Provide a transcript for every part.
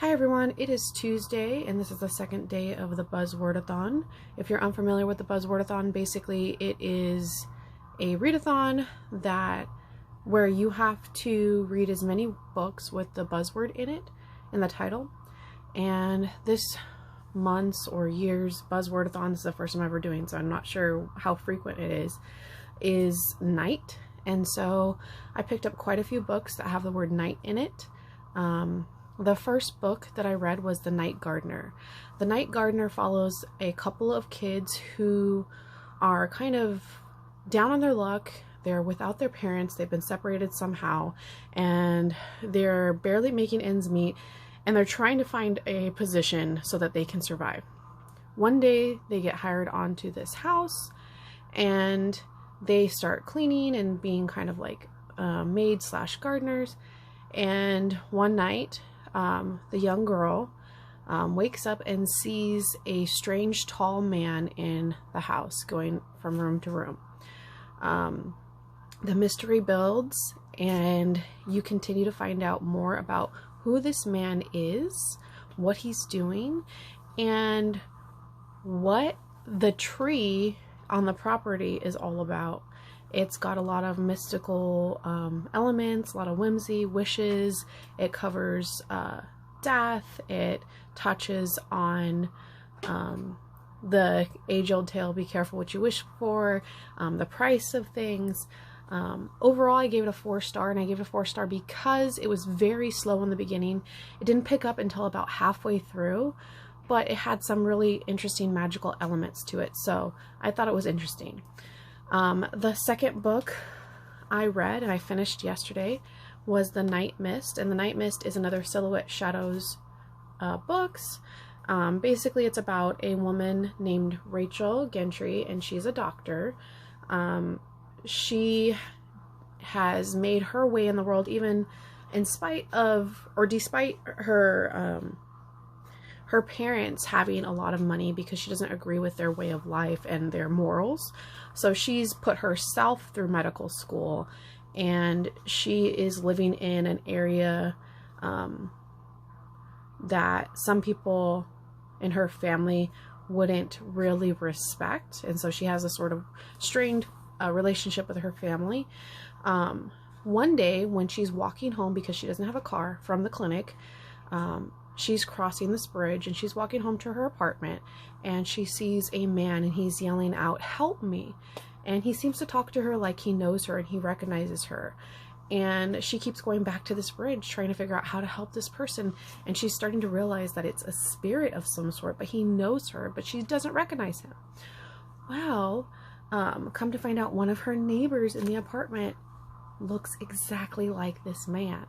Hi everyone, it is Tuesday and this is the second day of the Buzzwordathon. If you're unfamiliar with the Buzzwordathon, basically it is a readathon where you have to read as many books with the buzzword in it, in the title. And this month's or year's Buzzwordathon, this is the first time I'm ever doing, so I'm not sure how frequent it is night. And so I picked up quite a few books that have the word night in it. The first book that I read was The Night Gardener. The Night Gardener follows a couple of kids who are kind of down on their luck. They're without their parents, they've been separated somehow, and they're barely making ends meet, and they're trying to find a position so that they can survive. One day they get hired onto this house, and they start cleaning and being kind of like maids slash gardeners, and one night the young girl wakes up and sees a strange tall man in the house going from room to room. The mystery builds and you continue to find out more about who this man is, what he's doing, and what the tree on the property is all about. It's got a lot of mystical elements, a lot of whimsy, wishes. It covers death. It touches on the age-old tale, be careful what you wish for, the price of things. Overall, I gave it a 4-star, and I gave it a 4-star because it was very slow in the beginning. It didn't pick up until about halfway through, but it had some really interesting magical elements to it, so I thought it was interesting. The second book I read, and I finished yesterday, was The Night Mist, and The Night Mist is another Silhouette Shadows books. Basically, it's about a woman named Rachel Gentry, and she's a doctor. She has made her way in the world, even in spite of, or despite her her parents having a lot of money, because she doesn't agree with their way of life and their morals. So she's put herself through medical school, and she is living in an area that some people in her family wouldn't really respect, and so she has a sort of strained relationship with her family. One day when she's walking home, because she doesn't have a car, from the clinic, she's crossing this bridge and she's walking home to her apartment, and she sees a man and he's yelling out, "Help me!" And he seems to talk to her like he knows her and he recognizes her. And she keeps going back to this bridge trying to figure out how to help this person, and she's starting to realize that it's a spirit of some sort, but he knows her, but she doesn't recognize him. Well, come to find out, one of her neighbors in the apartment looks exactly like this man.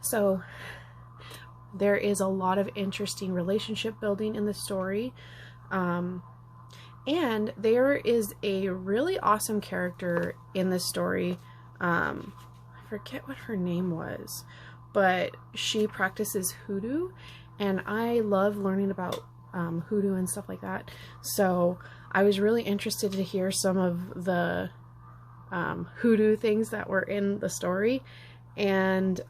So there is a lot of interesting relationship building in the story. And there is a really awesome character in this story. I forget what her name was, but she practices hoodoo, and I love learning about hoodoo and stuff like that. So I was really interested to hear some of the hoodoo things that were in the story, and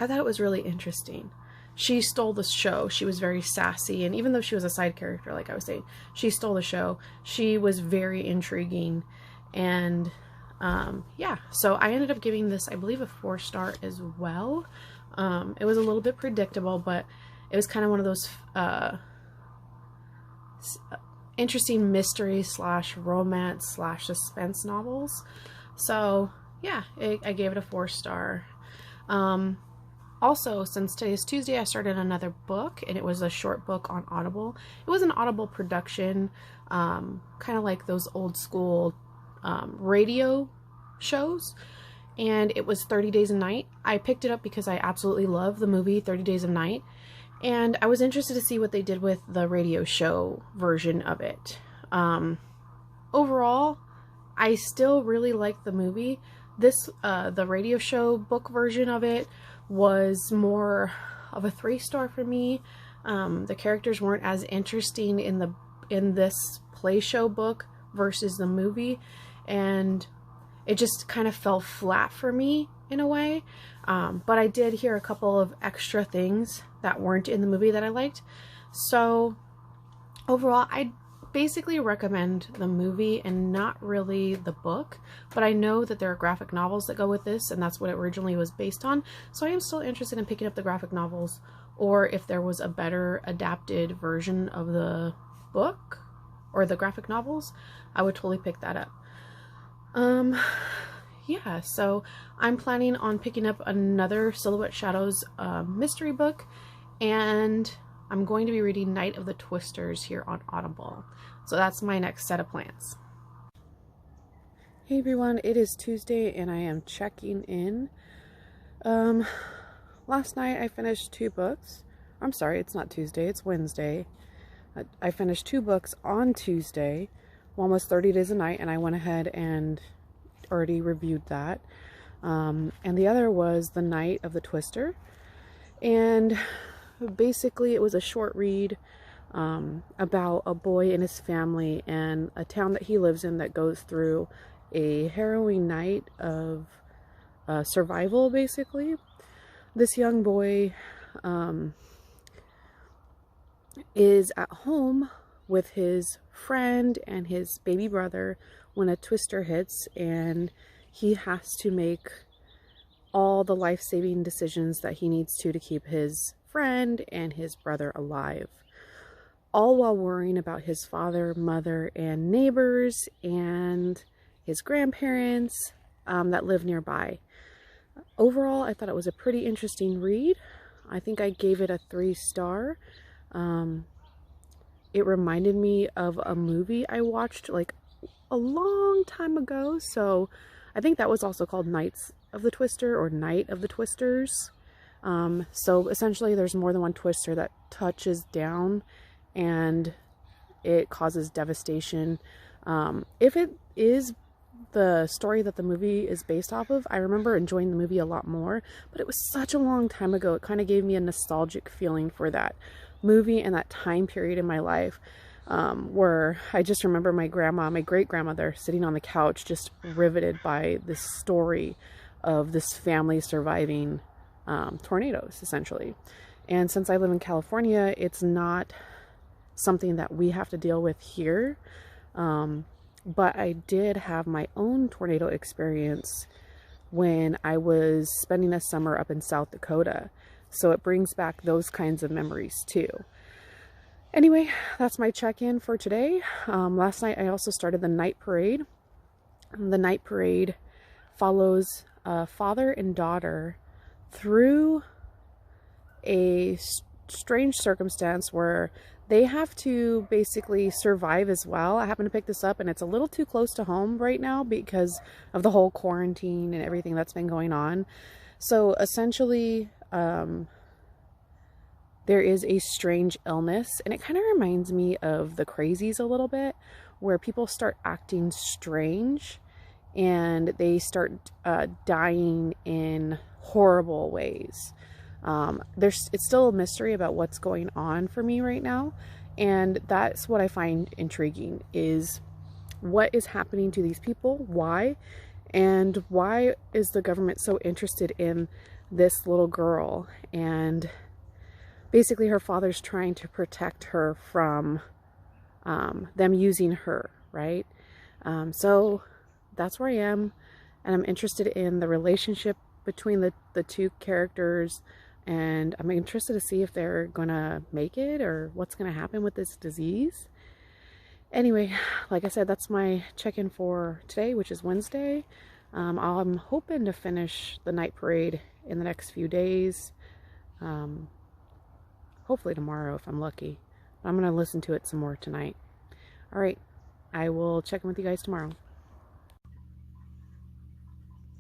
I thought it was really interesting. She stole the show. She was very sassy, and even though she was a side character, like I was saying, she stole the show. She was very intriguing, and yeah, so I ended up giving this, I believe, a 4-star as well. It was a little bit predictable, but it was kind of one of those interesting mystery slash romance slash suspense novels. So yeah, I gave it a 4-star. Also, since today is Tuesday, I started another book, and it was a short book on Audible. It was an Audible production, kind of like those old school radio shows, and it was 30 Days a Night. I picked it up because I absolutely love the movie 30 Days of Night, and I was interested to see what they did with the radio show version of it. Overall, I still really like the movie. This, the radio show book version of it was more of a 3-star for me. The characters weren't as interesting in this play show book versus the movie, and it just kind of fell flat for me in a way. But I did hear a couple of extra things that weren't in the movie that I liked. So overall, I basically recommend the movie and not really the book, but I know that there are graphic novels that go with this, and that's what it originally was based on. So I am still interested in picking up the graphic novels, or if there was a better adapted version of the book or the graphic novels, I would totally pick that up. Yeah, so I'm planning on picking up another Silhouette Shadows mystery book, and I'm going to be reading Night of the Twisters here on Audible. So that's my next set of plans. Hey everyone, it is Tuesday and I am checking in. Last night I finished 2 books. I'm sorry, it's not Tuesday, it's Wednesday. I finished 2 books on Tuesday. One was 30 Days a Night, and I went ahead and already reviewed that. And the other was The Night of the Twister. And basically it was a short read about a boy and his family and a town that he lives in that goes through a harrowing night of survival, basically. This young boy is at home with his friend and his baby brother when a twister hits, and he has to make all the life-saving decisions that he needs to keep his friend and his brother alive, all while worrying about his father, mother, and neighbors, and his grandparents that live nearby. Overall, I thought it was a pretty interesting read. I think I gave it a 3-star. It reminded me of a movie I watched like a long time ago, so I think that was also called Nights of the Twister or Night of the Twisters. So essentially there's more than one twister that touches down and it causes devastation. If it is the story that the movie is based off of, I remember enjoying the movie a lot more, but it was such a long time ago. It kind of gave me a nostalgic feeling for that movie and that time period in my life, where I just remember my great-grandmother sitting on the couch just riveted by this story of this family surviving tornadoes, essentially. And since I live in California, it's not something that we have to deal with here. But I did have my own tornado experience when I was spending a summer up in South Dakota. So it brings back those kinds of memories too. Anyway, that's my check-in for today. Last night I also started the night parade. The night parade follows a father and daughter through a strange circumstance where they have to basically survive as well. I happen to pick this up and it's a little too close to home right now because of the whole quarantine and everything that's been going on. So essentially, there is a strange illness, and it kind of reminds me of The Crazies a little bit, where people start acting strange and they start dying in horrible ways. It's still a mystery about what's going on for me right now, and that's what I find intriguing, is what is happening to these people, why, and why is the government so interested in this little girl. And basically her father's trying to protect her from them using her, right? So that's where I am, and I'm interested in the relationship between the 2 characters, and I'm interested to see if they're gonna make it or what's gonna happen with this disease. Anyway, like I said, that's my check-in for today, which is Wednesday. I'm hoping to finish the night parade in the next few days. Hopefully tomorrow if I'm lucky. I'm gonna listen to it some more tonight. All right, I will check in with you guys tomorrow.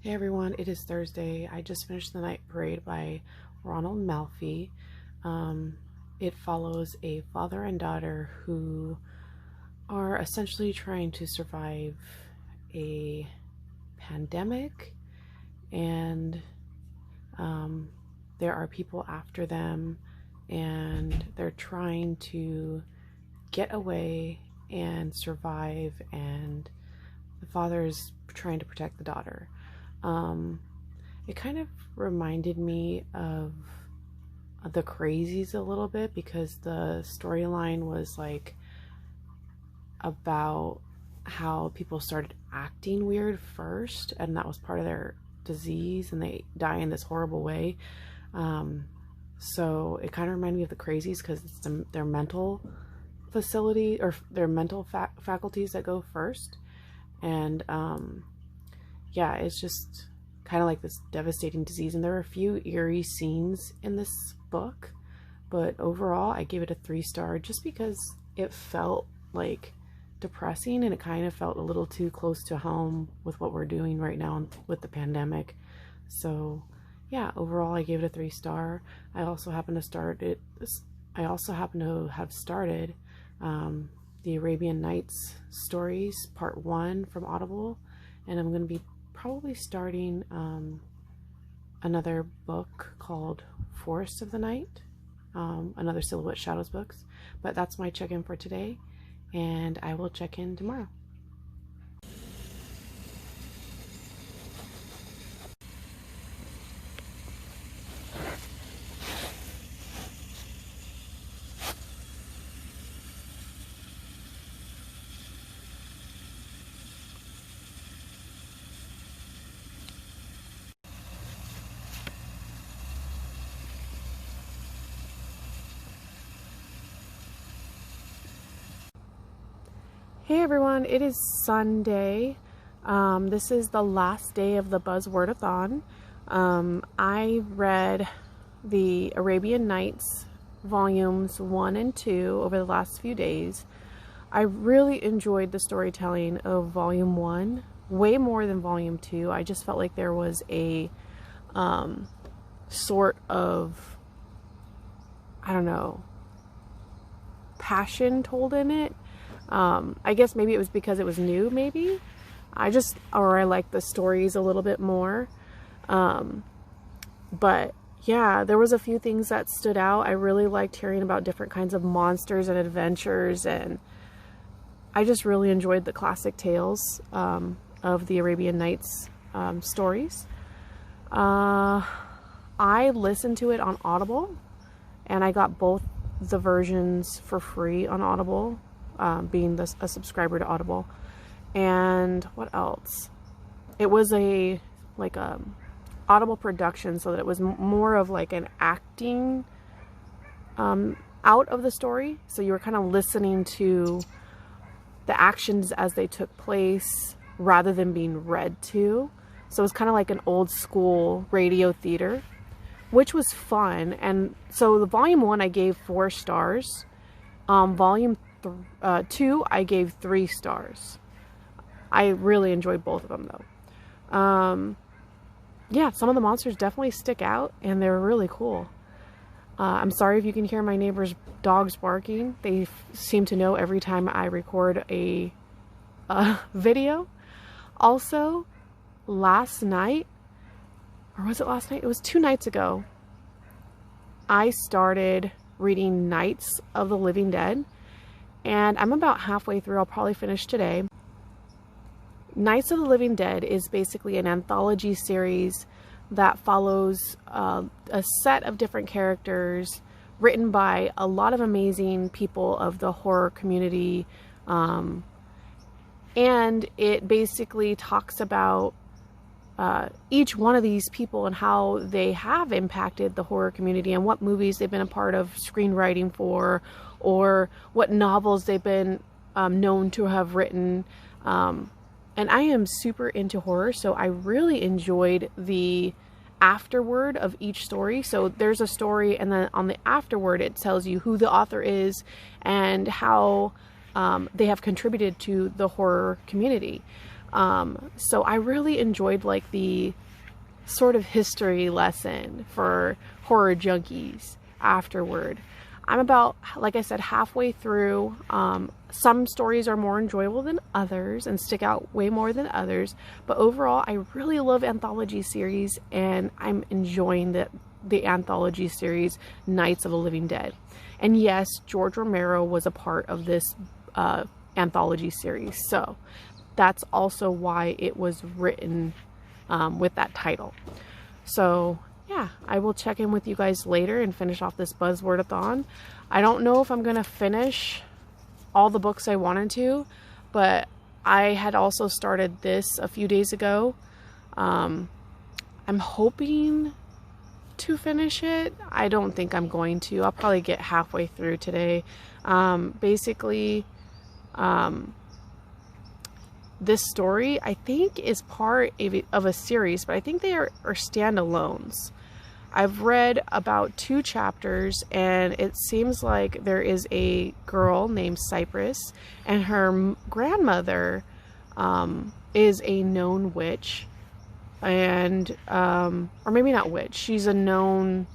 Hey everyone, it is Thursday. I just finished The Night Parade by Ronald Malfi. It follows a father and daughter who are essentially trying to survive a pandemic, and there are people after them, and they're trying to get away and survive, and the father is trying to protect the daughter. It kind of reminded me of the Crazies a little bit, because the storyline was like about how people started acting weird first, and that was part of their disease, and they die in this horrible way. So it kind of reminded me of the Crazies, because it's their mental facility, or their mental faculties that go first. And yeah, it's just kind of like this devastating disease. And there are a few eerie scenes in this book, but overall I gave it a 3-star, just because it felt like depressing, and it kind of felt a little too close to home with what we're doing right now with the pandemic. So yeah, overall I gave it a 3-star. I also happen to have started the Arabian Nights stories part 1 from Audible, and I'm going to be probably starting another book called Forest of the Night, another Silhouette Shadows books. But that's my check-in for today, and I will check in tomorrow. Hey everyone, it is Sunday. This is the last day of the Buzzwordathon. I read the Arabian Nights volumes 1 and 2 over the last few days. I really enjoyed the storytelling of volume 1, way more than volume 2. I just felt like there was a sort of, I don't know, passion told in it. I guess maybe it was because it was new, maybe. I like the stories a little bit more. But yeah, there was a few things that stood out. I really liked hearing about different kinds of monsters and adventures, and I just really enjoyed the classic tales of the Arabian Nights stories. I listened to it on Audible, and I got both the versions for free on Audible, being a subscriber to Audible. And what else? It was a Audible production, so that it was more of like an acting out of the story. So you were kind of listening to the actions as they took place rather than being read to. So it was kind of like an old school radio theater, which was fun. And so the volume 1 I gave 4 stars. Volume 2 I gave 3 stars. I really enjoyed both of them though. Yeah, some of the monsters definitely stick out, and they're really cool. I'm sorry if you can hear my neighbor's dogs barking. They seem to know every time I record a video. Also, last night, or was it last night? It was 2 nights ago, I started reading Nights of the Living Dead, and I'm about halfway through. I'll probably finish today. Nights of the Living Dead is basically an anthology series that follows a set of different characters written by a lot of amazing people of the horror community, and it basically talks about each one of these people and how they have impacted the horror community, and what movies they've been a part of screenwriting for, or what novels they've been known to have written. And I am super into horror, so I really enjoyed the afterword of each story. So there's a story, and then on the afterword it tells you who the author is and how they have contributed to the horror community. So I really enjoyed like the sort of history lesson for horror junkies afterward. I'm about, like I said, halfway through. Some stories are more enjoyable than others and stick out way more than others. But overall, I really love anthology series, and I'm enjoying the anthology series Nights of the Living Dead. And yes, George Romero was a part of this anthology series. So that's also why it was written with that title. So yeah, I will check in with you guys later and finish off this Buzzwordathon. I don't know if I'm going to finish all the books I wanted to, but I had also started this a few days ago. I'm hoping to finish it. I don't think I'm going to. I'll probably get halfway through today. Basically, this story I think is part of a series, but I think they are standalones. I've read about 2 chapters, and it seems like there is a girl named Cypress, and her grandmother is a known witch, and or maybe not witch, she's a known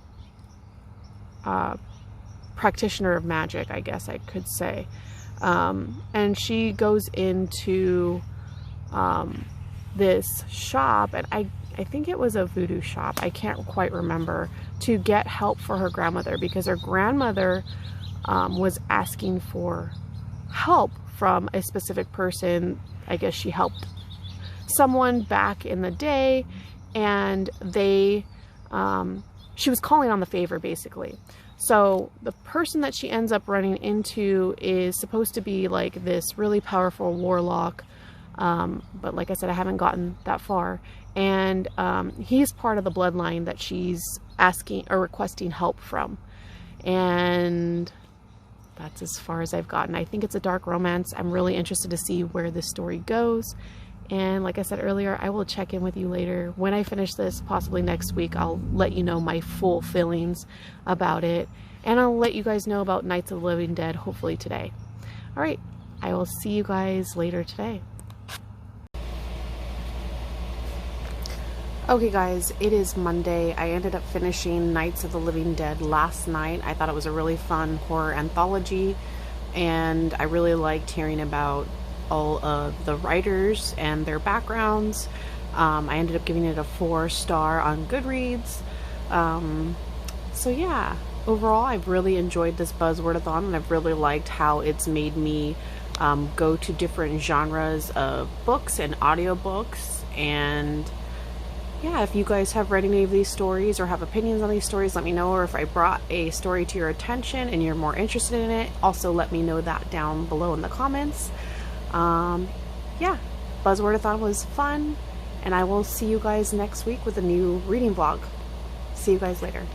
practitioner of magic, I guess I could say. And she goes into this shop, and I think it was a voodoo shop, I can't quite remember, to get help for her grandmother, because her grandmother was asking for help from a specific person. I guess she helped someone back in the day, and she was calling on the favor, basically. So the person that she ends up running into is supposed to be like this really powerful warlock, but like I said, I haven't gotten that far, and he's part of the bloodline that she's asking or requesting help from, and that's as far as I've gotten. I think it's a dark romance. I'm really interested to see where this story goes, and like I said earlier, I will check in with you later when I finish this, possibly next week. I'll let you know my full feelings about it, and I'll let you guys know about Nights of the Living Dead hopefully today. All right, I will see you guys later today. Okay guys, it is Monday. I ended up finishing Nights of the Living Dead last night. I thought it was a really fun horror anthology, and I really liked hearing about all of the writers and their backgrounds. I ended up giving it a 4-star on Goodreads. So yeah, overall I've really enjoyed this Buzzwordathon, and I've really liked how it's made me go to different genres of books and audiobooks. And yeah, if you guys have read any of these stories or have opinions on these stories, let me know. Or if I brought a story to your attention and you're more interested in it, also let me know that down below in the comments. Yeah, Buzzwordathon was fun, and I will see you guys next week with a new reading vlog. See you guys later.